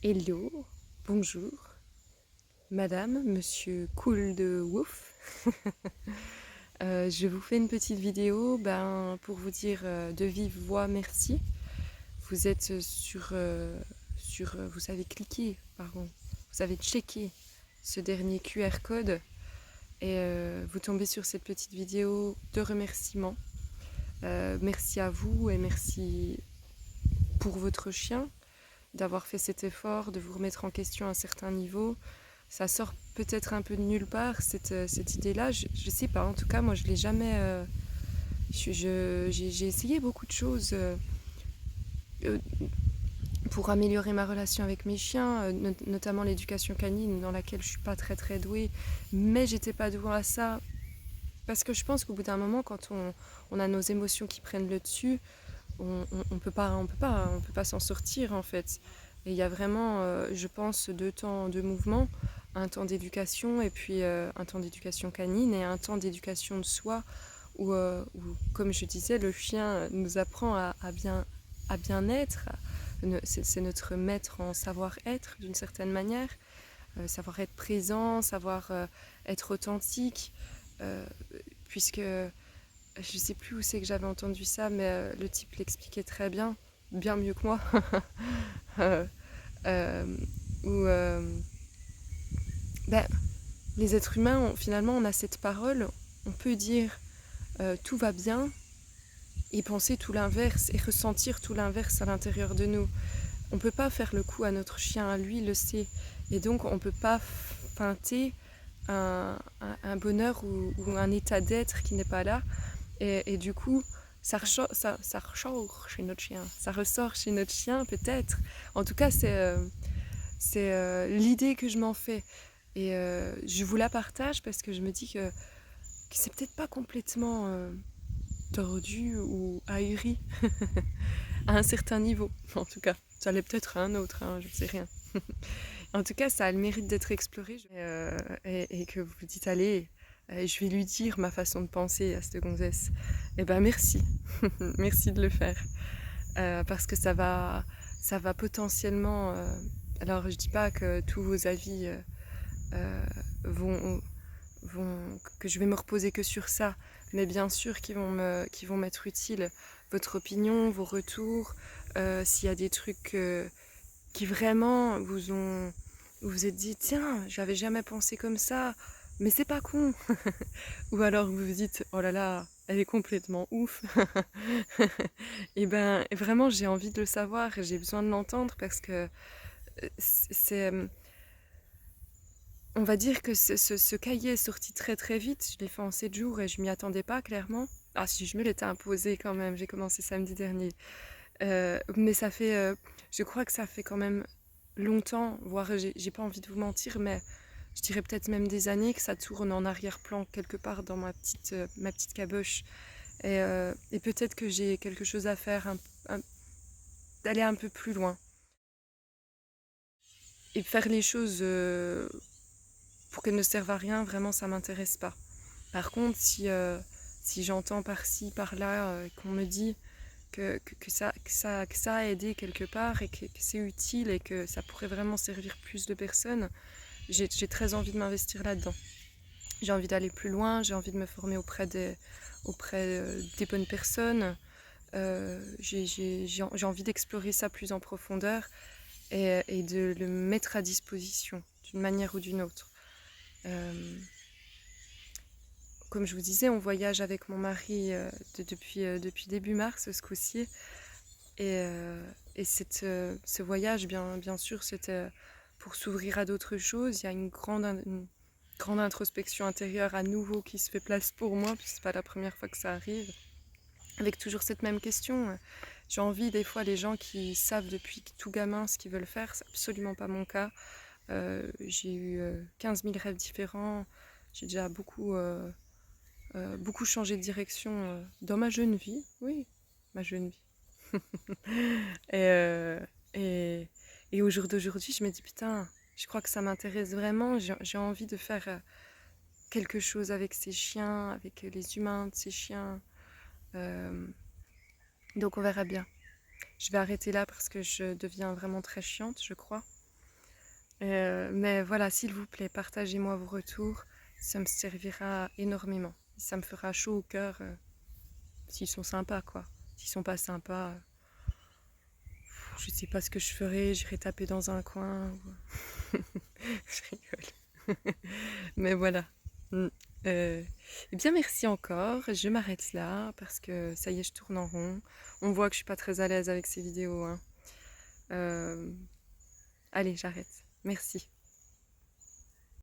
Hello, bonjour, madame, monsieur Cool de Wouf. Je vous fais une petite vidéo pour vous dire de vive voix merci. Vous êtes vous avez cliqué, pardon, vous avez checké ce dernier QR code et vous tombez sur cette petite vidéo de remerciement. Merci à vous et merci pour votre chien d'avoir fait cet effort, de vous remettre en question à un certain niveau. Ça sort peut-être un peu de nulle part, cette idée-là. Je sais pas, en tout cas, moi, je l'ai jamais... j'ai essayé beaucoup de choses euh, pour améliorer ma relation avec mes chiens, notamment l'éducation canine, dans laquelle je suis pas très très douée. Mais j'étais pas douée à ça, parce que je pense qu'au bout d'un moment, quand on a nos émotions qui prennent le dessus, on peut pas s'en sortir en fait. Et il y a vraiment, je pense, deux temps de mouvement, un temps d'éducation et puis un temps d'éducation canine et un temps d'éducation de soi où, comme je disais, le chien nous apprend à bien être. C'est notre maître en savoir-être d'une certaine manière, savoir être présent, savoir être authentique, euh, puisque je sais plus où c'est que j'avais entendu ça, mais le type l'expliquait très bien, bien mieux que moi. euh, euh, où ben, les êtres humains, finalement, on a cette parole, on peut dire tout va bien et penser tout l'inverse et ressentir tout l'inverse à l'intérieur de nous. On ne peut pas faire le coup à notre chien, lui il le sait. Et donc on ne peut pas feinter un bonheur ou un état d'être qui n'est pas là. Et du coup, ça ressort chez notre chien. Ça ressort chez notre chien, peut-être. En tout cas, c'est l'idée que je m'en fais. Et je vous la partage parce que je me dis que c'est peut-être pas complètement tordu ou ahuri à un certain niveau. En tout cas, ça l'est peut-être à un autre, hein, je ne sais rien. En tout cas, ça a le mérite d'être exploré et que vous dites, allez, je vais lui dire ma façon de penser à cette gonzesse. Eh ben merci, merci de le faire. Parce que ça va potentiellement... alors je dis pas que tous vos avis euh, vont, que je vais me reposer que sur ça, mais bien sûr qu'ils vont m'être utiles. Votre opinion, vos retours, s'il y a des trucs qui vraiment vous vous êtes dit tiens, j'avais jamais pensé comme ça, mais c'est pas con. Ou alors vous vous dites oh là là, elle est complètement ouf. Et ben vraiment j'ai envie de le savoir, j'ai besoin de l'entendre parce que c'est on va dire que ce cahier est sorti très très vite. Je l'ai fait en 7 jours et je m'y attendais pas clairement. Ah si, je me l'étais imposé quand même, j'ai commencé samedi dernier. Mais ça fait, je crois que ça fait quand même longtemps, voire j'ai pas envie de vous mentir, mais je dirais peut-être même des années que ça tourne en arrière-plan quelque part dans ma petite caboche. Et peut-être que j'ai quelque chose à faire, d'aller un peu plus loin. Et faire les choses pour qu'elles ne servent à rien, vraiment, ça m'intéresse pas. Par contre, si j'entends par-ci, par-là, qu'on me dit que ça a aidé quelque part et que c'est utile et que ça pourrait vraiment servir plus de personnes, j'ai très envie de m'investir là-dedans. J'ai envie d'aller plus loin, j'ai envie de me former auprès des bonnes personnes. J'ai envie d'explorer ça plus en profondeur et de le mettre à disposition d'une manière ou d'une autre. Comme je vous disais, on voyage avec mon mari depuis début mars ce coup-ci. Et ce voyage, bien sûr, c'était pour s'ouvrir à d'autres choses. Il y a une grande introspection intérieure à nouveau qui se fait place pour moi, puisque c'est pas la première fois que ça arrive. Avec toujours cette même question. J'ai envie, des fois, les gens qui savent depuis tout gamin ce qu'ils veulent faire, c'est absolument pas mon cas. J'ai eu 15 000 rêves différents. J'ai déjà beaucoup changé de direction dans ma jeune vie. Oui, ma jeune vie. Et, euh, et, et au jour d'aujourd'hui, je me dis, putain, je crois que ça m'intéresse vraiment. J'ai envie de faire quelque chose avec ces chiens, avec les humains de ces chiens. Euh, donc on verra bien. Je vais arrêter là parce que je deviens vraiment très chiante, je crois. Mais voilà, s'il vous plaît, partagez-moi vos retours. Ça me servira énormément. Ça me fera chaud au cœur s'ils sont sympas, quoi. S'ils sont pas sympas, je sais pas ce que je ferai. J'irai taper dans un coin. Je rigole. Mais voilà. Mm. Eh bien, merci encore. Je m'arrête là parce que ça y est, je tourne en rond. On voit que je suis pas très à l'aise avec ces vidéos, hein. Allez, j'arrête. Merci.